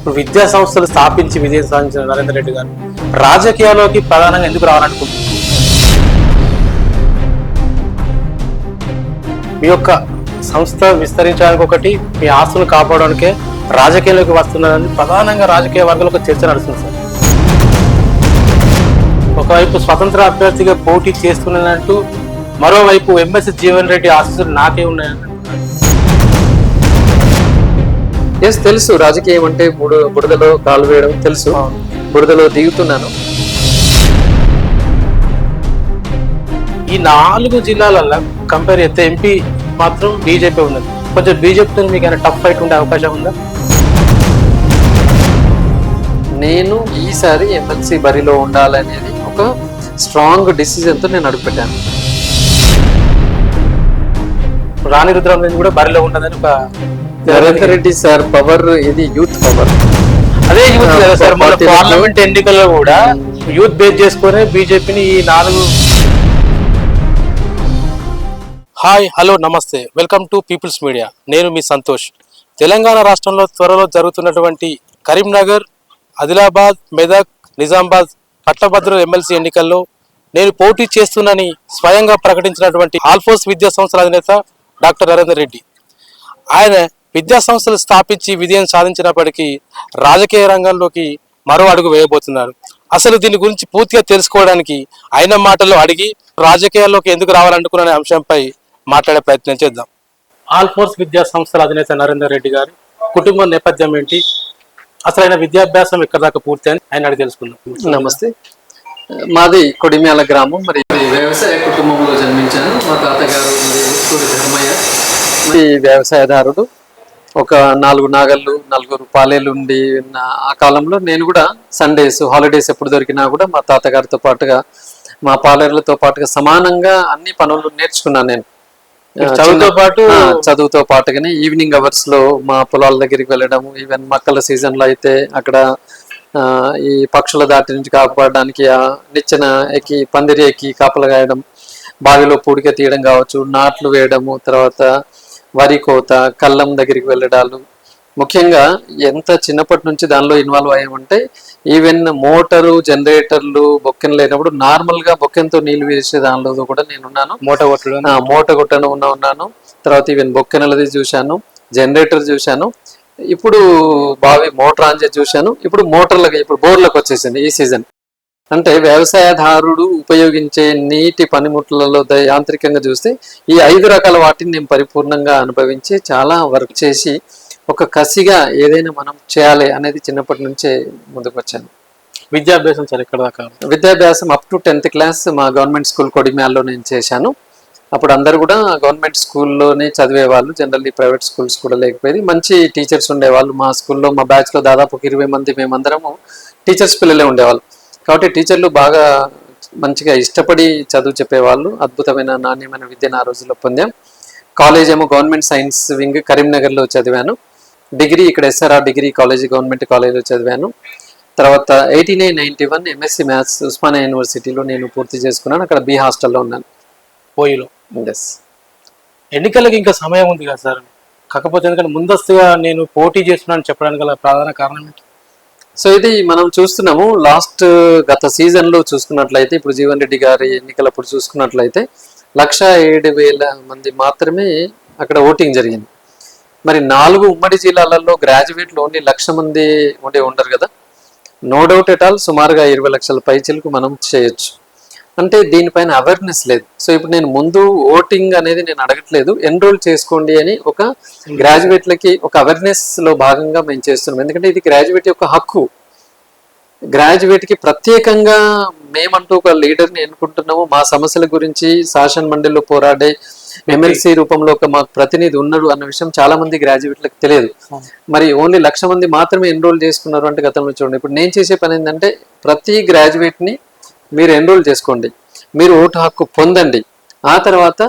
ఇప్పుడు విద్యా సంస్థలు స్థాపించి విజయం సాధించిన నరేందర్ రెడ్డి గారు రాజకీయాల్లోకి ప్రధానంగా ఎందుకు రావాలనుకుంటున్నారు? మీ యొక్క సంస్థ విస్తరించడానికి ఒకటి, మీ ఆస్తులు కాపాడడానికే రాజకీయాల్లోకి వస్తున్నారని ప్రధానంగా రాజకీయ వర్గాల్లో ఒక చర్చ నడుస్తుంది సార్. ఒకవైపు స్వతంత్ర అభ్యర్థిగా పోటీ చేస్తున్నానంటూ, మరోవైపు ఎంఎస్ జీవన్ రెడ్డి ఆశీస్సులు నాకే ఉన్నాయని. ఎస్, తెలుసు. రాజకీయం అంటే బురదలో కాలు వేయడం తెలుసు. బురదలో దిగుతున్నాను. ఈ 4 జిల్లాలలో కంపేర్ చేస్తే ఎంపీ మాత్రం బీజేపీ ఉన్నది. కొంచెం బీజేపీతో మీకు ఏమైనా టఫ్ ఫైట్ ఉండే అవకాశం ఉందా? నేను ఈసారి ఎమ్మెల్సీ బరిలో ఉండాలనేది ఒక స్ట్రాంగ్ డిసిజన్తో నేను అడుగుపెట్టాను. రాణి రుద్రరాజు కూడా బరిలో ఉంటుందని ఒక నరేందర్ రెడ్డి సార్ పవర్, ఇది యూత్ పవర్. అదే యూత్ కదా సార్. మన పార్లమెంట్ ఎన్నికల్లో కూడా యూత్ బేస్ చేసుకునే బీజేపీని ఈ 4. హాయ్, హలో, నమస్తే, వెల్కమ్ టు పీపుల్స్ మీడియా. నేను మీ సంతోష్. తెలంగాణ రాష్ట్రంలో త్వరలో జరుగుతున్నటువంటి కరీంనగర్, ఆదిలాబాద్, మెదక్, నిజామాబాద్ పట్టభద్రుల ఎమ్మెల్సీ ఎన్నికల్లో నేను పోటీ చేస్తున్నానని స్వయంగా ప్రకటించినటువంటి ఆల్ఫోస్ విద్యా సంస్థల అధినేత డాక్టర్ నరేందర్ రెడ్డి, ఆయన విద్యా సంస్థలు స్థాపించి విజయం సాధించినప్పటికీ రాజకీయ రంగంలోకి మరో అడుగు వేయబోతున్నారు. అసలు దీని గురించి పూర్తిగా తెలుసుకోవడానికి ఆయన మాటల్లో అడిగి రాజకీయాల్లోకి ఎందుకు రావాలనుకున్న అంశంపై మాట్లాడే ప్రయత్నం చేద్దాం. ఆల్ఫోర్స్ విద్యా సంస్థల అధినేత నరేందర్ రెడ్డి గారి కుటుంబ నేపథ్యం ఏంటి, అసలు ఆయన విద్యాభ్యాసం ఎక్కడ దాకా పూర్తి అని ఆయన అడిగి తెలుసుకుందాం. నమస్తే. మాది కొడిమ్యాల గ్రామం. మరి వ్యవసాయ కుటుంబంలో జన్మించాను. మా తాతగారు ధర్మయ్య వ్యవసాయదారుడు. ఒక 4 నాగళ్ళు, 4 పాలేళ్ళు ఉండి ఆ కాలంలో నేను కూడా సండేస్, హాలిడేస్ ఎప్పుడు దొరికినా కూడా మా తాతగారితో పాటుగా, మా పాలేర్లతో పాటుగా సమానంగా అన్ని పనులు నేర్చుకున్నాను. నేను చదువుతో పాటుగానే ఈవినింగ్ అవర్స్ లో మా పొలాల దగ్గరికి వెళ్ళడము, ఈవెన్ మక్కల సీజన్ లో అయితే అక్కడ ఈ పక్షుల దాటి నుంచి కాపాడడానికి నిచ్చెన ఎక్కి, పందిరి ఎక్కి కాపలు గాయడం, బావిలో పూడిక తీయడం కావచ్చు, నాట్లు వేయడము, తర్వాత వరి కోత, కళ్ళం దగ్గరికి వెళ్ళడాలు. ముఖ్యంగా ఎంత చిన్నప్పటి నుంచి దానిలో ఇన్వాల్వ్ అయ్యామంటే, ఈవెన్ మోటారు, జనరేటర్లు, బొక్కెన లేనప్పుడు నార్మల్ గా బొక్కెనతో నీళ్లు వేసే దానిలో కూడా నేనున్నాను. మూట కొట్టను ఉన్నాను. తర్వాత ఈవెన్ బొక్కెనలది చూశాను, జనరేటర్ చూశాను, ఇప్పుడు బావి మోటార్ ఆన్ చేసి చూశాను. ఇప్పుడు ఇప్పుడు బోర్లకు వచ్చేసింది ఈ సీజన్. అంటే వ్యవసాయదారుడు ఉపయోగించే నీటి పనిముట్లలో యాంత్రికంగా చూస్తే ఈ 5 రకాల వాటిని నేను పరిపూర్ణంగా అనుభవించి చాలా వర్క్ చేసి ఒక కసిగా ఏదైనా మనం చేయాలి అనేది చిన్నప్పటి నుంచే ముందుకు వచ్చాను. విద్యాభ్యాసం సార్ ఎక్కడ దాకా? విద్యాభ్యాసం అప్ టు 10th క్లాస్ మా గవర్నమెంట్ స్కూల్ కొడిమ్యాల్లో నేను చేశాను. అప్పుడు అందరు కూడా గవర్నమెంట్ స్కూల్లోనే చదివేవాళ్ళు. జనరల్లీ ప్రైవేట్ స్కూల్స్ కూడా లేకపోయేది. మంచి టీచర్స్ ఉండేవాళ్ళు. మా స్కూల్లో, మా బ్యాచ్లో దాదాపు 20 మంది మేమందరము టీచర్స్ పిల్లలే ఉండేవాళ్ళు. కాబట్టి టీచర్లు బాగా మంచిగా ఇష్టపడి చదువు చెప్పేవాళ్ళు. అద్భుతమైన నాణ్యమైన విద్యను ఆ రోజుల్లో పొందాం. కాలేజ్ ఏమో గవర్నమెంట్ సైన్స్ వింగ్ కరీంనగర్లో చదివాను. డిగ్రీ ఇక్కడ ఎస్ఆర్ఆర్ డిగ్రీ కాలేజ్, గవర్నమెంట్ కాలేజ్లో చదివాను. తర్వాత 89-91 ఎంఎస్సీ మ్యాథ్స్ ఉస్మానియా యూనివర్సిటీలో నేను పూర్తి చేసుకున్నాను. అక్కడ బి హాస్టల్లో ఉన్నాను. పోయిలో ఎస్. ఎన్నికలకి ఇంకా సమయం ఉంది కదా సార్. కాకపోతే ఎందుకంటే ముందస్తుగా నేను పోటీ చేస్తున్నాను చెప్పడానికి గల ప్రధాన కారణం ఏంటి? సో ఇది మనం చూస్తున్నాము. గత సీజన్ లో చూసుకున్నట్లయితే, ఇప్పుడు జీవన్ రెడ్డి గారి ఎన్నికలప్పుడు చూసుకున్నట్లయితే 107,000 మంది మాత్రమే అక్కడ ఓటింగ్ జరిగింది. మరి 4 ఉమ్మడి జిల్లాలలో గ్రాడ్యుయేట్లు ఓన్లీ 1,00,000 మంది ఉండరు కదా. నో డౌట్ ఎట్ ఆల్ సుమారుగా 20 లక్షల పైచిలకు మనం చేయొచ్చు. అంటే దీనిపైన అవేర్నెస్ లేదు. సో ఇప్పుడు నేను ముందు ఓటింగ్ అనేది నేను అడగట్లేదు, ఎన్రోల్ చేసుకోండి అని ఒక గ్రాడ్యుయేట్లకి ఒక అవేర్నెస్ లో భాగంగా మేము చేస్తున్నాం. ఎందుకంటే ఇది గ్రాడ్యుయేట్ యొక్క హక్కు. గ్రాడ్యుయేట్కి ప్రత్యేకంగా మేమంటూ ఒక లీడర్ని ఎన్నుకుంటున్నాము. మా సమస్యల గురించి శాసన మండలిలో పోరాడే ఎమ్మెల్సీ రూపంలో ఒక మాకు ప్రతినిధి ఉన్నాడు అన్న విషయం చాలా మంది గ్రాడ్యుయేట్లకు తెలియదు. మరి ఓన్లీ 1,00,000 మంది మాత్రమే ఎన్రోల్ చేసుకున్నారు అంటే గతంలో చూడండి. ఇప్పుడు నేను చేసే పని ఏంటంటే, ప్రతి గ్రాడ్యుయేట్ని మీరు ఎన్రోల్ చేసుకోండి, మీరు ఓటు హక్కు పొందండి, ఆ తర్వాత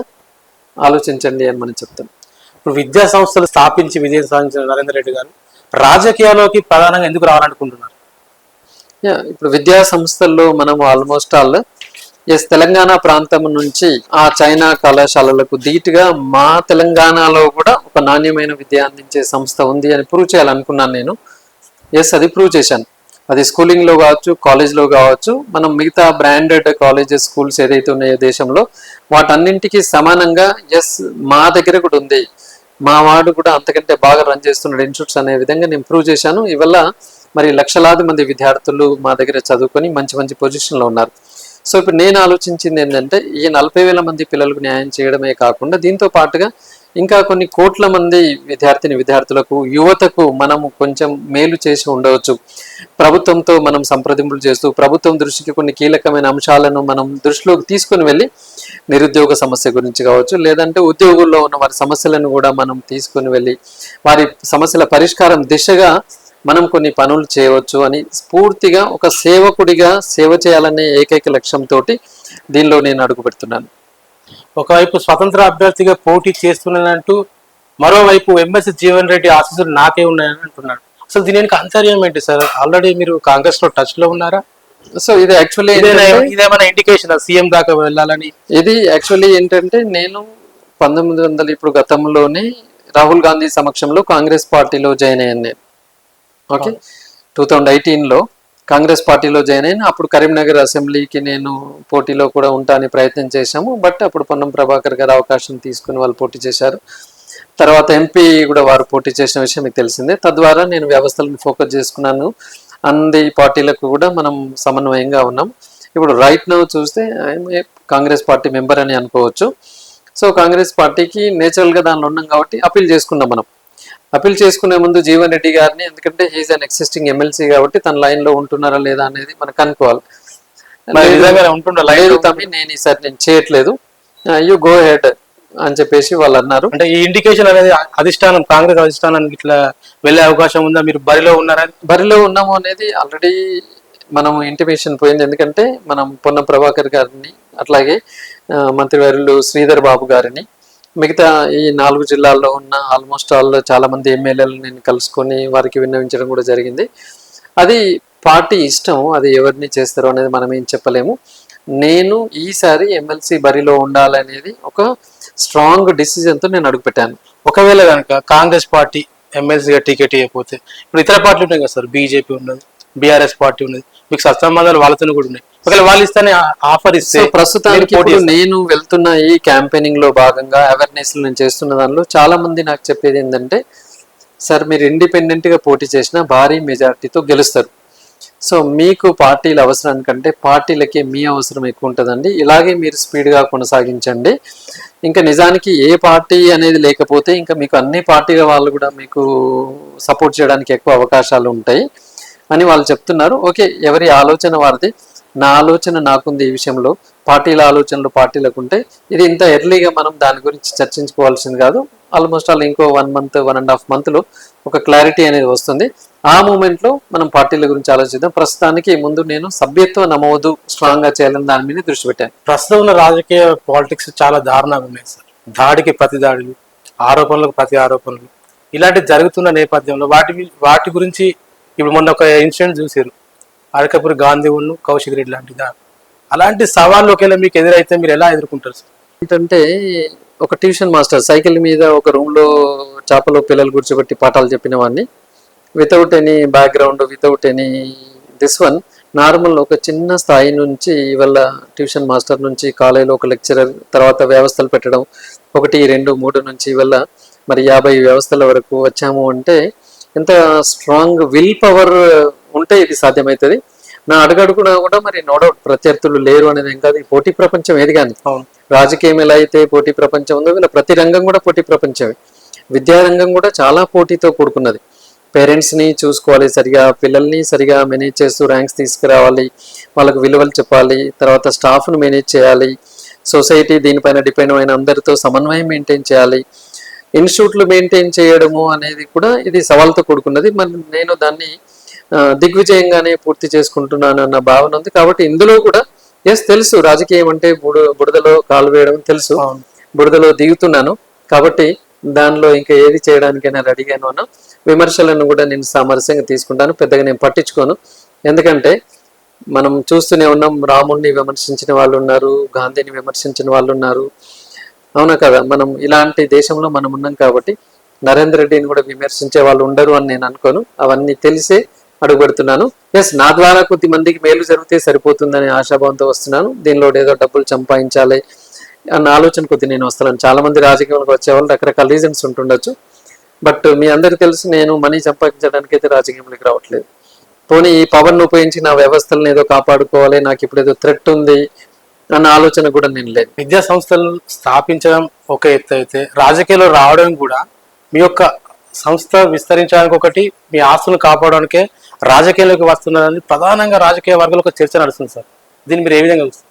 ఆలోచించండి అని మనం చెప్తాం. ఇప్పుడు విద్యా సంస్థలు స్థాపించి విజయం సాధించిన నరేందర్ రెడ్డి గారు రాజకీయాల్లోకి ప్రధానంగా ఎందుకు రావాలనుకుంటున్నారు? ఇప్పుడు విద్యా సంస్థల్లో మనం ఆల్మోస్ట్ ఆల్ తెలంగాణ ప్రాంతం నుంచి ఆ చైనా కళాశాలలకు ధీటుగా మా తెలంగాణలో కూడా ఒక నాణ్యమైన విద్య అందించే సంస్థ ఉంది అని ప్రూవ్ చేయాలనుకున్నాను నేను. ఎస్, అది ప్రూవ్ చేశాను. అది స్కూలింగ్లో కావచ్చు, కాలేజ్లో కావచ్చు, మనం మిగతా బ్రాండెడ్ కాలేజెస్, స్కూల్స్ ఏదైతే ఉన్నాయో దేశంలో వాటన్నింటికి సమానంగా ఎస్ మా దగ్గర కూడా ఉంది, మా వాడు కూడా అంతకంటే బాగా రన్ చేస్తున్నాడు ఇన్స్టిట్యూట్స్ అనే విధంగా నేను ప్రూవ్ చేశాను. ఇవల్ల మరి లక్షలాది మంది విద్యార్థులు మా దగ్గర చదువుకొని మంచి మంచి పొజిషన్లో ఉన్నారు. సో ఇప్పుడు నేను ఆలోచించింది ఏంటంటే ఈ 40,000 మంది పిల్లలకు న్యాయం చేయడమే కాకుండా దీంతో పాటుగా ఇంకా కొన్ని కోట్ల మంది విద్యార్థులకు, యువతకు మనము కొంచెం మేలు చేసి ఉండవచ్చు. ప్రభుత్వంతో మనం సంప్రదింపులు చేస్తూ ప్రభుత్వం దృష్టికి కొన్ని కీలకమైన అంశాలను మనం దృష్టిలోకి తీసుకుని వెళ్ళి నిరుద్యోగ సమస్య గురించి కావచ్చు, లేదంటే ఉద్యోగుల్లో ఉన్న వారి సమస్యలను కూడా మనం తీసుకుని వెళ్ళి వారి సమస్యల పరిష్కారం దిశగా మనం కొన్ని పనులు చేయవచ్చు అని స్ఫూర్తిగా ఒక సేవకుడిగా సేవ చేయాలనే ఏకైక లక్ష్యంతో దీనిలో నేను అడుగు పెడుతున్నాను. ఒకవైపు స్వతంత్ర అభ్యర్థిగా పోటీ చేస్తున్నానంటూ మరోవైపు ఎంఎస్ జీవన్ రెడ్డి ఆశీస్సులు నాకే ఉన్నాయని అంటున్నాడు. అసలు దీని వెనుక అంతర్యం ఏంటి సార్? ఆల్రెడీ మీరు కాంగ్రెస్ లో టచ్ లో ఉన్నారా? సో ఇది యాక్చువల్లీ ఇదేమైనా ఇండికేషన్ సీఎం దాకా వెళ్ళాలని? ఇది యాక్చువల్లీ ఏంటంటే నేను 1900 ఇప్పుడు గతంలోనే రాహుల్ గాంధీ సమక్షంలో కాంగ్రెస్ పార్టీలో జాయిన్ అయ్యాను నేను. ఓకే, 2018లో కాంగ్రెస్ పార్టీలో జాయిన్ అయిన అప్పుడు కరీంనగర్ అసెంబ్లీకి నేను పోటీలో కూడా ఉంటానని ప్రయత్నం చేశాము. బట్ అప్పుడు పొన్నం ప్రభాకర్ గారు అవకాశం తీసుకుని వాళ్ళు పోటీ చేశారు. తర్వాత ఎంపీ కూడా వారు పోటీ చేసిన విషయం మీకు తెలిసిందే. తద్వారా నేను వ్యవస్థలను ఫోకస్ చేసుకున్నాను. అన్ని పార్టీలకు కూడా మనం సమన్వయంగా ఉన్నాం. ఇప్పుడు రైట్ నౌ చూస్తే కాంగ్రెస్ పార్టీ మెంబర్ అని అనుకోవచ్చు. సో కాంగ్రెస్ పార్టీకి నేచురల్గా దానిలో ఉన్నాం కాబట్టి అప్పీల్ చేసుకున్నాం. మనం అప్పీల్ చేసుకునే ముందు జీవన్ రెడ్డి గారిని, ఎందుకంటే హీఈస్ అన్ ఎగ్జిస్టింగ్ ఎమ్మెల్సీ కాబట్టి తన లైన్లో ఉంటున్నారా లేదా అనేది మనకు అనుకోవాలి. లేదు తమ్మి, నేను ఈసారి నేను చేయట్లేదు, యూ గో హెడ్ అని చెప్పేసి వాళ్ళు అన్నారు. అంటే ఈ ఇండికేషన్ అనేది అధిష్టానం, కాంగ్రెస్ అధిష్టానానికి ఇట్లా వెళ్ళే అవకాశం ఉందా? మీరు బరిలో ఉన్నారా? బరిలో ఉన్నాము అనేది ఆల్రెడీ మనం ఇంటిమేషన్ పోయింది. ఎందుకంటే మనం పొన్నం ప్రభాకర్ గారిని, అట్లాగే మంత్రివర్యులు శ్రీధర్ బాబు గారిని, మిగతా ఈ 4 జిల్లాల్లో ఉన్న ఆల్మోస్ట్ ఆల్ చాలా మంది ఎమ్మెల్యేలు నేను కలుసుకొని వారికి విన్నవించడం కూడా జరిగింది. అది పార్టీ ఇష్టం, అది ఎవరిని చేస్తారో అనేది మనం ఏం చెప్పలేము. నేను ఈసారి ఎమ్మెల్సీ బరిలో ఉండాలనేది ఒక స్ట్రాంగ్ డిసిజన్తో నేను అడుగుపెట్టాను. ఒకవేళ కనుక కాంగ్రెస్ పార్టీ ఎమ్మెల్సీగా టికెట్ ఇవ్వకపోతే, ఇప్పుడు ఇతర పార్టీలు ఉన్నాయి కదా సార్, బీజేపీ ఉన్నది, బీఆర్ఎస్ పార్టీ ఉన్నది, మీకు సత్సంబంధాలు వాళ్ళతో కూడా ఉన్నాయి. ఒకవేళ వాళ్ళు ఇస్తేనే ఆఫర్ ఇస్తే, ప్రస్తుతానికి నేను వెళ్తున్న ఈ క్యాంపెయినింగ్ లో భాగంగా అవేర్నెస్ నేను చేస్తున్న దానిలో చాలా మంది నాకు చెప్పేది ఏంటంటే, సార్ మీరు ఇండిపెండెంట్ గా పోటీ చేసినా భారీ మెజారిటీతో గెలుస్తారు. సో మీకు పార్టీల అవసరానికంటే పార్టీలకి మీ అవసరం ఎక్కువ ఉంటుందండి. ఇలాగే మీరు స్పీడ్గా కొనసాగించండి. ఇంకా నిజానికి ఏ పార్టీ అనేది లేకపోతే ఇంకా మీకు అన్ని పార్టీల వాళ్ళు కూడా మీకు సపోర్ట్ చేయడానికి ఎక్కువ అవకాశాలు ఉంటాయి అని వాళ్ళు చెప్తున్నారు. ఓకే, ఎవరి ఆలోచన వారిది. నా ఆలోచన నాకుంది ఈ విషయంలో. పార్టీల ఆలోచనలు పార్టీలకు ఉంటే ఇది ఇంత ఎర్లీగా మనం దాని గురించి చర్చించుకోవాల్సింది కాదు. ఆల్మోస్ట్ ఆల్ ఇంకో 1 month 1.5 monthలో ఒక క్లారిటీ అనేది వస్తుంది. ఆ మూమెంట్లో మనం పార్టీల గురించి ఆలోచిద్దాం. ప్రస్తుతానికి ముందు నేను సభ్యత్వ నమోదు స్ట్రాంగ్ గా చేయాలని దాని మీద దృష్టి పెట్టాను. ప్రస్తుతం ఉన్న రాజకీయ పాలిటిక్స్ చాలా దారుణంగా ఉన్నాయి సార్. దాడికి ప్రతి దాడులు, ఆరోపణలకు ప్రతి ఆరోపణలు, ఇలాంటివి జరుగుతున్న నేపథ్యంలో వాటి గురించి ఇప్పుడు మొన్న ఒక ఇన్సిడెంట్ చూసారు, అరకపూరి గాంధీ ఉన్ను కౌశిక్ రెడ్డి లాంటిదా. అలాంటి సవాళ్ళు ఒకవేళ మీకు ఎదురైతే మీరు ఎలా ఎదుర్కొంటారు సార్? ఏంటంటే ఒక ట్యూషన్ మాస్టర్ సైకిల్ మీద ఒక రూమ్లో చేపలో పిల్లలు కూర్చోబెట్టి పాఠాలు చెప్పిన వాడిని, without any background, without any this one, normal ఒక చిన్న స్థాయి నుంచి ఇవాళ ట్యూషన్ మాస్టర్ నుంచి కాలేజీలో ఒక లెక్చరర్, తర్వాత వ్యవస్థలు పెట్టడం 1, 2, 3 నుంచి ఇవాళ మరి 50 వ్యవస్థల వరకు వచ్చాము అంటే ఎంత స్ట్రాంగ్ విల్ పవర్ ఉంటే ఇది సాధ్యమవుతుంది. నా అడుగడుగునా కూడా మరి నో డౌట్ ప్రత్యర్థులు లేరు అనేది ఏం కాదు. పోటీ ప్రపంచం ఏది కానీ, రాజకీయం ఎలా అయితే పోటీ ప్రపంచం ఉందో వీళ్ళ ప్రతి రంగం కూడా పోటీ ప్రపంచమే. విద్యారంగం కూడా చాలా పోటీతో కూడుకున్నది. పేరెంట్స్ని చూసుకోవాలి సరిగా, పిల్లల్ని సరిగా మేనేజ్ చేస్తూ ర్యాంక్స్ తీసుకురావాలి, వాళ్ళకు విలువలు చెప్పాలి, తర్వాత స్టాఫ్ను మేనేజ్ చేయాలి, సొసైటీ దీనిపైన డిపెండ్ అయిన అందరితో సమన్వయం మెయింటైన్ చేయాలి, ఇన్స్టిట్యూట్లు మెయింటైన్ చేయడము అనేది కూడా ఇది సవాల్తో కూడుకున్నది. మరి నేను దాన్ని దిగ్విజయంగానే పూర్తి చేసుకుంటున్నాను అన్న భావన ఉంది. కాబట్టి ఇందులో కూడా తెలుసు రాజకీయం అంటే బురదలో కాలు వేయడం తెలుసు, బురదలో దిగుతున్నాను. కాబట్టి దానిలో ఇంకా ఏది చేయడానికైనా రెడీగాను అన్నా. విమర్శలను కూడా నేను సామరస్యంగా తీసుకుంటాను, పెద్దగా నేను పట్టించుకోను. ఎందుకంటే మనం చూస్తూనే ఉన్నాం, రాముడిని విమర్శించిన వాళ్ళు ఉన్నారు, గాంధీని విమర్శించిన వాళ్ళు ఉన్నారు, అవునా కదా. మనం ఇలాంటి దేశంలో మనం ఉన్నాం కాబట్టి నరేందర్ రెడ్డిని కూడా విమర్శించే వాళ్ళు ఉండరు అని నేను అనుకోను. అవన్నీ తెలిసే అడుగు పెడుతున్నాను. ఎస్, నా ద్వారా కొద్ది మందికి మేలు జరిగితే సరిపోతుందని ఆశాభావంతో వస్తున్నాను. దీనిలో ఏదో డబ్బులు సంపాదించాలి అన్న ఆలోచన కొద్ది నేను వస్తున్నాను. చాలా మంది రాజకీయాలకు వచ్చే వాళ్ళు రకరకాల రీజన్స్ ఉంటుండొచ్చు. బట్ మీ అందరికి తెలుసు, నేను మనీ సంపాదించడానికి అయితే రాజకీయంలోకి రావట్లేదు. పోనీ ఈ పవర్ను ఉపయోగించి నా వ్యవస్థలను ఏదో కాపాడుకోవాలి, నాకు ఇప్పుడు ఏదో థ్రెట్ ఉంది అన్న ఆలోచన కూడా నేను లేదు. విద్యా సంస్థలను స్థాపించడం ఒక ఎత్తు అయితే, రాజకీయాల్లో రావడం కూడా మీ యొక్క సంస్థ విస్తరించడానికి ఒకటి, మీ ఆస్తులను కాపాడడానికే రాజకీయాల్లోకి వస్తున్నారని ప్రధానంగా రాజకీయ వర్గాలు ఒక చర్చ నడుస్తుంది సార్. దీన్ని మీరు ఏ విధంగా చూస్తారు?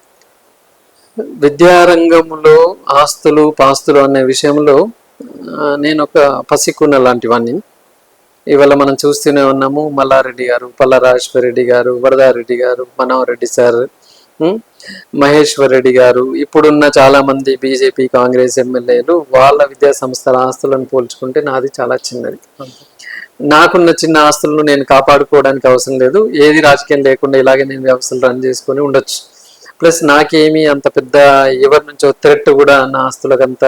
విద్యారంగంలో ఆస్తులు పాస్తులు అనే విషయంలో నేను ఒక పసికున్న లాంటివన్నీ. ఇవాళ మనం చూస్తూనే ఉన్నాము, మల్లారెడ్డి గారు, పల్లారాజేశ్వర రెడ్డి గారు, వరదారెడ్డి గారు, మనోహర్ రెడ్డి సార్, మహేశ్వర్ రెడ్డి గారు, ఇప్పుడున్న చాలా మంది బీజేపీ కాంగ్రెస్ ఎమ్మెల్యేలు వాళ్ళ విద్యా సంస్థల ఆస్తులను పోల్చుకుంటే నాది చాలా చిన్నది. నాకున్న చిన్న ఆస్తులను నేను కాపాడుకోవడానికి అవసరం లేదు. ఏది రాజకీయం లేకుండా ఇలాగే నేను వ్యవస్థలు రన్ చేసుకొని ఉండొచ్చు. ప్లస్ నాకేమీ అంత పెద్ద ఎవరి నుంచో థ్రెట్ కూడా నా ఆస్తులకు అంత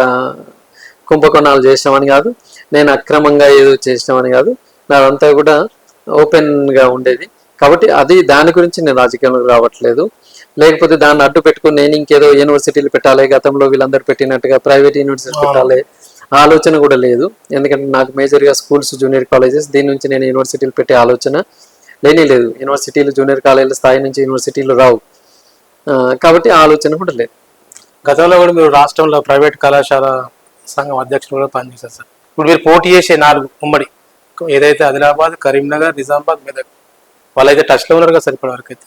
కుంభకోణాలు చేసినామని కాదు, నేను అక్రమంగా ఏదో చేసినామని కాదు, నాదంతా కూడా ఓపెన్గా ఉండేది. కాబట్టి అది దాని గురించి నేను రాజకీయంలోకి రావట్లేదు. లేకపోతే దాన్ని అడ్డు పెట్టుకుని నేను ఇంకేదో యూనివర్సిటీలు పెట్టాలి, గతంలో వీళ్ళందరూ పెట్టినట్టుగా ప్రైవేట్ యూనివర్సిటీ పెట్టాలి ఆలోచన కూడా లేదు. ఎందుకంటే నాకు మేజర్గా స్కూల్స్, జూనియర్ కాలేజెస్, దీని నుంచి నేను యూనివర్సిటీలు పెట్టే ఆలోచన లేనే లేదు. యూనివర్సిటీలు, జూనియర్ కాలేజీల స్థాయి నుంచి యూనివర్సిటీలు రావు. కాబట్టి ఆ ఆలోచన కూడా లేదు. గతంలో కూడా మీరు రాష్ట్రంలో ప్రైవేట్ కళాశాల సంఘం అధ్యక్షులు కూడా పనిచేశారు సార్. ఇప్పుడు మీరు పోటీ చేసే 4 ఉమ్మడి ఏదైతే ఆదిలాబాద్, కరీంనగర్, నిజామాబాద్, మెదక్, వాళ్ళైతే టచ్ లో ఉన్నారు కదా సార్ ఇప్పటి వరకు అయితే?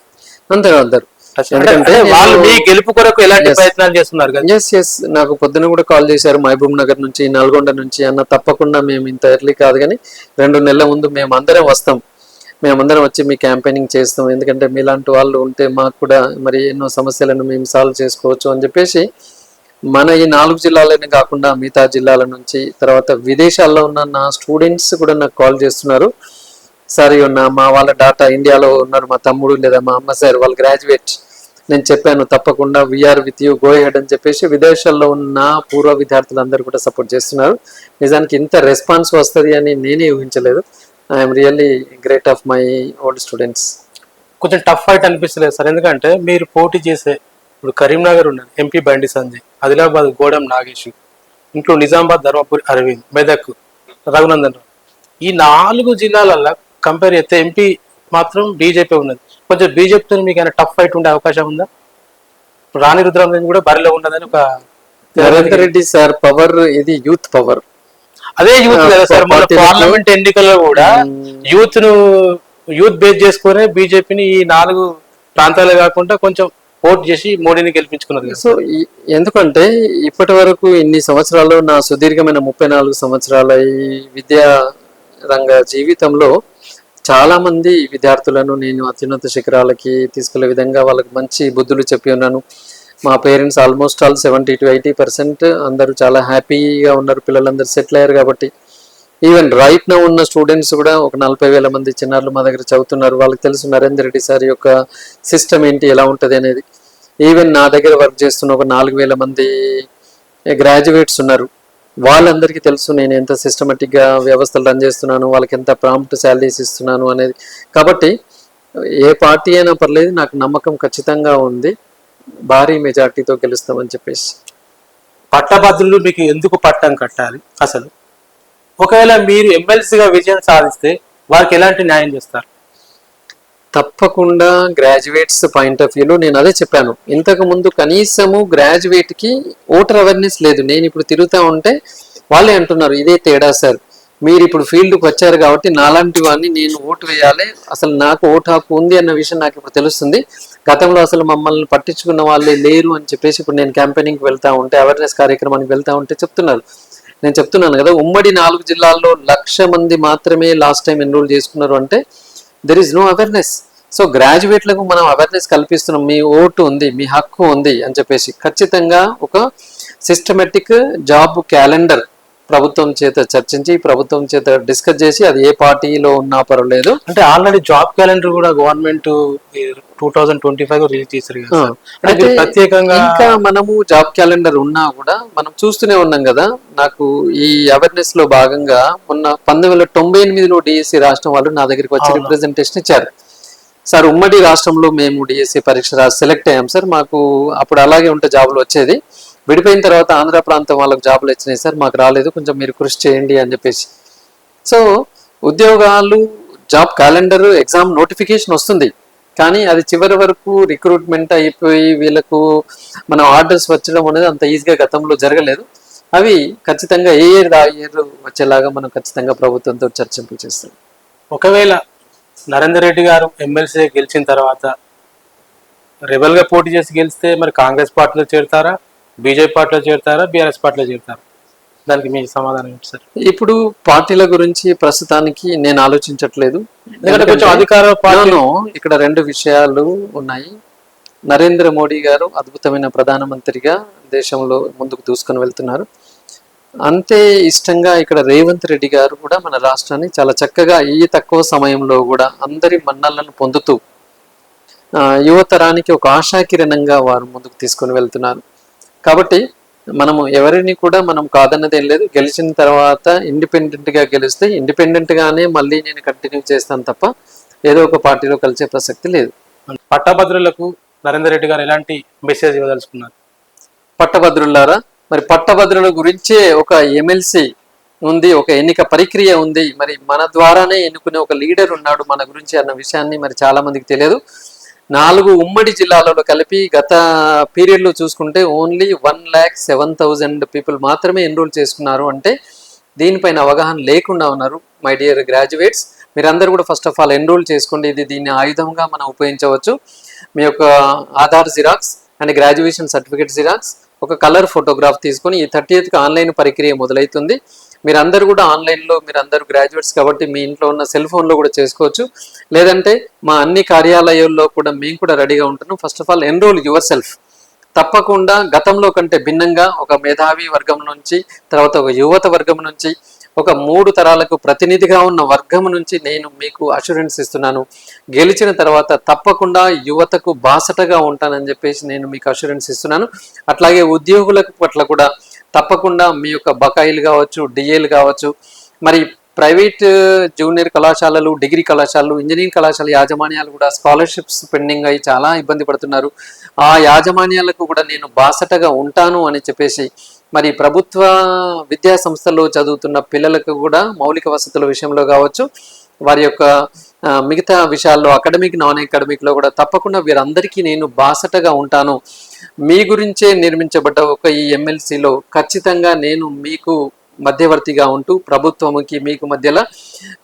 అందరు ఎందుకంటే వాళ్ళు మీ గెలుపు కొరకు ఎలాంటి ప్రయత్నాలు చేస్తున్నారు కదా? ఎస్, నాకు పొద్దున కూడా కాల్ చేశారు మహబూబ్ నగర్ నుంచి, నల్గొండ నుంచి. అన్న తప్పకుండా మేము ఇంత ఎర్లీ కాదు కానీ 2 నెలల ముందు మేము అందరం వస్తాం, మేమందరం వచ్చి మీ క్యాంపెయినింగ్ చేస్తాం, ఎందుకంటే మీలాంటి వాళ్ళు ఉంటే మాకు కూడా మరి ఎన్నో సమస్యలను మేము సాల్వ్ చేసుకోవచ్చు అని చెప్పేసి మన ఈ 4 జిల్లాలనే కాకుండా మిగతా జిల్లాల నుంచి, తర్వాత విదేశాల్లో ఉన్న నా స్టూడెంట్స్ కూడా నాకు కాల్ చేస్తున్నారు. సార్ మా వాళ్ళ డాటా ఇండియాలో ఉన్నారు, మా తమ్ముడు లేదా మా అమ్మ సార్ వాళ్ళు గ్రాడ్యుయేట్. నేను చెప్పాను తప్పకుండా we are with you, go ahead అని చెప్పేసి విదేశాల్లో ఉన్న పూర్వ విద్యార్థులందరూ కూడా సపోర్ట్ చేస్తున్నారు. నిజానికి ఇంత రెస్పాన్స్ వస్తుంది అని నేనే ఊహించలేదు. I'm really great of my old students. కొంచెం టఫ్ ఫైట్ అనిపిస్తలేదు సార్, ఎందుకంటే మీరు పోటీ చేసే ఇప్పుడు కరీంనగర్ ఉన్నది ఎంపీ బండి సంజయ్, ఆదిలాబాద్ గోడెం నాగేష్, ఇంట్లో నిజామాబాద్ ధర్మపురి అరవింద్, మెదక్ రఘునందన్ రావు. ఈ 4 జిల్లాలలో కంపేర్ చేస్తే ఎంపీ మాత్రం బీజేపీ ఉన్నది. కొంచెం బీజేపీతో మీకు ఏమైనా టఫ్ ఫైట్ ఉండే అవకాశం ఉందా? రాణి రుద్రాంజన్ కూడా బరిలో ఉన్నదని ఒక నరేందర్ రెడ్డి సార్ పవర్, ఇది యూత్ పవర్. అదే యూత్ కదా సార్, మన పార్లమెంట్ ఎన్నికల్లో కూడా యూత్ బేస్ చేసుకునే బీజేపీని ఈ 4 ప్రాంతాలే కాకుండా కొంచెం ఓట్ చేసి మోడీని గెలిపించుకున్నారు. సో ఎందుకంటే ఇప్పటి వరకు ఇన్ని సంవత్సరాల్లో, నా సుదీర్ఘమైన 34 సంవత్సరాల ఈ విద్యా రంగ జీవితంలో చాలా మంది విద్యార్థులను నేను అత్యున్నత శిఖరాలకి తీసుకెళ్లే విధంగా వాళ్ళకి మంచి బుద్ధులు చెప్పి ఉన్నాను. మా పేరెంట్స్ ఆల్మోస్ట్ ఆల్ 70 to 80% అందరూ చాలా హ్యాపీగా ఉన్నారు, పిల్లలందరూ సెటిల్ అయ్యారు. కాబట్టి ఈవెన్ రైట్ నా ఉన్న స్టూడెంట్స్ కూడా ఒక 40,000 మంది చిన్నారులు మా దగ్గర చదువుతున్నారు. వాళ్ళకి తెలుసు నరేందర్ రెడ్డి సార్ యొక్క సిస్టమ్ ఏంటి, ఎలా ఉంటుంది అనేది. ఈవెన్ నా దగ్గర వర్క్ చేస్తున్న ఒక 4,000 మంది గ్రాడ్యుయేట్స్ ఉన్నారు. వాళ్ళందరికీ తెలుసు నేను ఎంత సిస్టమేటిక్గా వ్యవస్థలు రన్ చేస్తున్నాను, వాళ్ళకి ఎంత ప్రాంప్ట్ శాలరీస్ ఇస్తున్నాను అనేది. కాబట్టి ఏ పార్టీ అయినా పర్లేదు, నాకు నమ్మకం ఖచ్చితంగా ఉంది, భారీ మెజార్టీతో గెలుస్తామని చెప్పేసి. పట్టభద్రులు మీకు ఎందుకు పట్టం కట్టాలి అసలు? ఒకవేళ మీరు ఎమ్మెల్సీగా విజయం సాధిస్తే వారికి ఎలాంటి న్యాయం చేస్తారు? తప్పకుండా గ్రాడ్యుయేట్స్ పాయింట్ ఆఫ్ వ్యూలో నేను అదే చెప్పాను. ఇంతకు ముందు కనీసము గ్రాడ్యుయేట్కి ఓటర్ అవేర్నెస్ లేదు. నేను ఇప్పుడు తిరుగుతూ ఉంటే వాళ్ళే అంటున్నారు, ఇదే తేడా సార్, మీరు ఇప్పుడు ఫీల్డ్కి వచ్చారు కాబట్టి నాలాంటి వాడిని నేను ఓటు వేయాలి, అసలు నాకు ఓటు హక్కు ఉంది అన్న విషయం నాకు ఇప్పుడు తెలుస్తుంది. గతంలో అసలు మమ్మల్ని పట్టించుకున్న వాళ్ళే లేరు అని చెప్పేసి ఇప్పుడు నేను క్యాంపెయినింగ్కి వెళ్తూ ఉంటే, అవేర్నెస్ కార్యక్రమానికి వెళ్తూ ఉంటే చెప్తున్నారు. నేను చెప్తున్నాను కదా, ఉమ్మడి 4 జిల్లాల్లో 1,00,000 మంది మాత్రమే లాస్ట్ టైం ఎన్రోల్ చేసుకున్నారు అంటే there is no awareness. So గ్రాడ్యుయేట్లకు మనం అవేర్నెస్ కల్పిస్తున్నాం, మీ ఓటు ఉంది, మీ హక్కు ఉంది అని చెప్పేసి. ఖచ్చితంగా ఒక సిస్టమేటిక్ జాబ్ క్యాలెండర్ ప్రభుత్వం చేత చర్చించి ప్రభుత్వం చేత డిస్కస్ చేసి అది ఏ పార్టీలో ఉన్నా పర్వాలేదు. అంటే ఆల్రెడీ జాబ్ క్యాలెండర్ కూడా గవర్నమెంట్ 2025 రిలీజ్ చేశారు కదా సార్. అంటే అయితే మీరు ప్రత్యేకంగా ఇంకా మనము జాబ్ క్యాలెండర్ ఉన్నా కూడా మనం చూస్తూనే ఉన్నాం కదా. నాకు ఈ అవేర్నెస్ లో భాగంగా మొన్న 1998లో డిఎస్సి రాష్ట్రం వాళ్ళు నా దగ్గరికి వచ్చి అవును. రిప్రజెంటేషన్ ఇచ్చారు. సార్ ఉమ్మడి రాష్ట్రంలో మేము డిఎస్సి పరీక్ష రాసి సెలెక్ట్ అయ్యాం సార్, మాకు అప్పుడు అలాగే ఉంటే జాబులు వచ్చేది, విడిపోయిన తర్వాత ఆంధ్ర ప్రాంతం వాళ్ళకి జాబులు వచ్చినాయి సార్, మాకు రాలేదు, కొంచెం మీరు కృషి చేయండి అని చెప్పేసి. సో ఉద్యోగాలు, జాబ్ క్యాలెండర్, ఎగ్జామ్ నోటిఫికేషన్ వస్తుంది, కానీ అది చివరి వరకు రిక్రూట్మెంట్ అయిపోయి వీళ్ళకు మనం ఆర్డర్స్ వచ్చడం అనేది అంత ఈజీగా గతంలో జరగలేదు. అవి ఖచ్చితంగా ఏ ఇయర్ ఆ ఇయర్ వచ్చేలాగా మనం ఖచ్చితంగా ప్రభుత్వంతో చర్చింపు చేస్తాం. ఒకవేళ నరేందర్ రెడ్డి గారు ఎమ్మెల్సీ గెలిచిన తర్వాత రెబల్ గా పోటీ చేసి గెలిస్తే మరి కాంగ్రెస్ పార్టీలో చేరుతారా, బీజేపీ పార్టీలో చేరుతారా, బీఆర్ఎస్ పార్టీలో చేరుతారా? దానికి మీ సమాధానం ఏంటి సార్? ఇప్పుడు పార్టీల గురించి ప్రస్తుతానికి నేను ఆలోచించట్లేదు. ఎందుకంటే కొంచెం అధికార పార్టీ ఇక్కడ రెండు విషయాలు ఉన్నాయి. నరేంద్ర మోడీ గారు అద్భుతమైన ప్రధానమంత్రిగా దేశంలో ముందుకు దూసుకొని వెళ్తున్నారు. అంతే ఇష్టంగా ఇక్కడ రేవంత్ రెడ్డి గారు కూడా మన రాష్ట్రాన్ని చాలా చక్కగా ఈ తక్కువ సమయంలో కూడా అందరి మన్నలను పొందుతూ యువతరానికి ఒక ఆశాకిరణంగా వారు ముందుకు తీసుకొని వెళ్తున్నారు. కాబట్టి మనము ఎవరిని కూడా మనం కాదన్నదేం లేదు. గెలిచిన తర్వాత ఇండిపెండెంట్ గా గెలిస్తే ఇండిపెండెంట్ గానే మళ్ళీ నేను కంటిన్యూ చేస్తాను తప్ప ఏదో ఒక పార్టీలో కలిసే ప్రసక్తి లేదు. పట్టభద్రులకు నరేందర్ రెడ్డి గారు ఎలాంటి మెసేజ్ ఇవ్వదలుచుకున్నారు? పట్టభద్రులారా, మరి పట్టభద్రుల గురించే ఒక ఎమ్మెల్సీ ఉంది, ఒక ఎన్నిక ప్రక్రియ ఉంది, మరి మన ద్వారానే ఎన్నుకునే ఒక లీడర్ ఉన్నాడు మన గురించి అన్న విషయాన్ని మరి చాలా మందికి తెలియదు. 4 ఉమ్మడి జిల్లాలలో కలిపి గత పీరియడ్ లో చూసుకుంటే ఓన్లీ 1,07,000 పీపుల్ మాత్రమే ఎన్రోల్ చేసుకున్నారు. అంటే దీనిపైన అవగాహన లేకుండా ఉన్నారు. మై డియర్ గ్రాడ్యుయేట్స్, మీరందరూ కూడా ఫస్ట్ ఆఫ్ ఆల్ ఎన్రోల్ చేసుకోండి. దీన్ని ఆయుధంగా మనం ఉపయోగించవచ్చు. మీ యొక్క Aadhaar xerox and graduation certificate xerox, ఒక కలర్ ఫోటోగ్రాఫ్ తీసుకొని ఈ 30th ఆన్లైన్ ప్రక్రియ మొదలవుతుంది. మీరందరూ కూడా ఆన్లైన్లో, మీరందరూ గ్రాడ్యుయేట్స్ కాబట్టి మీ ఇంట్లో ఉన్న సెల్ ఫోన్లో కూడా చేసుకోవచ్చు, లేదంటే మా అన్ని కార్యాలయాల్లో కూడా మేము కూడా రెడీగా ఉంటున్నాం. First of all enrol your self. తప్పకుండా గతంలో కంటే భిన్నంగా ఒక మేధావి వర్గం నుంచి, తర్వాత ఒక యువత వర్గం నుంచి, ఒక 3 తరాలకు ప్రతినిధిగా ఉన్న వర్గం నుంచి నేను మీకు అష్యూరెన్స్ ఇస్తున్నాను. గెలిచిన తర్వాత తప్పకుండా యువతకు బాసటగా ఉంటానని చెప్పేసి నేను మీకు అష్యూరెన్స్ ఇస్తున్నాను. అట్లాగే ఉద్యోగులకు పట్ల కూడా తప్పకుండా మీ యొక్క బకాయిలు కావచ్చు, డిఏలు కావచ్చు, మరి ప్రైవేట్ జూనియర్ కళాశాలలు, డిగ్రీ కళాశాలలు, ఇంజనీరింగ్ కళాశాల యాజమాన్యాలు కూడా స్కాలర్షిప్స్ పెండింగ్ అయ్యి చాలా ఇబ్బంది పడుతున్నారు. ఆ యాజమాన్యాలకు కూడా నేను బాసటగా ఉంటాను అని చెప్పేసి, మరి ప్రభుత్వ విద్యా సంస్థల్లో చదువుతున్న పిల్లలకు కూడా మౌలిక వసతుల విషయంలో కావచ్చు, వారి యొక్క మిగతా విషయాల్లో అకాడమిక్, నాన్ అకాడమిక్లో కూడా తప్పకుండా వీరందరికీ నేను బాసటగా ఉంటాను. మీ గురించే నిర్మించబడ్డ ఒక ఈ ఎమ్మెల్సీలో ఖచ్చితంగా నేను మీకు మధ్యవర్తిగా ఉంటూ ప్రభుత్వంకి మీకు మధ్యలో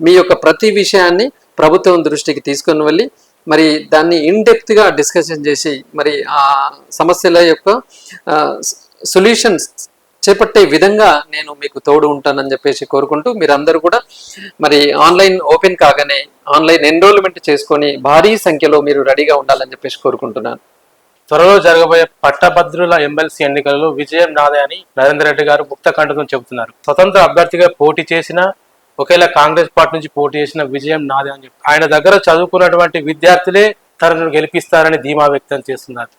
మీ యొక్క ప్రతి విషయాన్ని ప్రభుత్వం దృష్టికి తీసుకొని వెళ్ళి మరి దాన్ని ఇన్డెప్త్గా డిస్కషన్ చేసి మరి ఆ సమస్యల యొక్క సొల్యూషన్స్ చేపట్టే విధంగా నేను మీకు తోడు ఉంటానని చెప్పేసి కోరుకుంటూ, మీరందరూ కూడా మరి ఆన్లైన్ ఓపెన్ కాగానే ఆన్లైన్ ఎన్రోల్మెంట్ చేసుకొని భారీ సంఖ్యలో మీరు రెడీగా ఉండాలని చెప్పేసి కోరుకుంటున్నాను. త్వరలో జరగబోయే పట్టభద్రుల ఎమ్మెల్సీ ఎన్నికలలో విజయం నాదే అని నరేందర్ రెడ్డి గారు ముక్త కంఠంతో చెబుతున్నారు. స్వతంత్ర అభ్యర్థిగా పోటీ చేసిన, ఒకవేళ కాంగ్రెస్ పార్టీ నుంచి పోటీ చేసిన విజయం నాదే అని చెప్పి ఆయన దగ్గర చదువుకున్నటువంటి విద్యార్థులే తనను గెలిపిస్తారని ధీమా వ్యక్తం చేస్తున్నారు.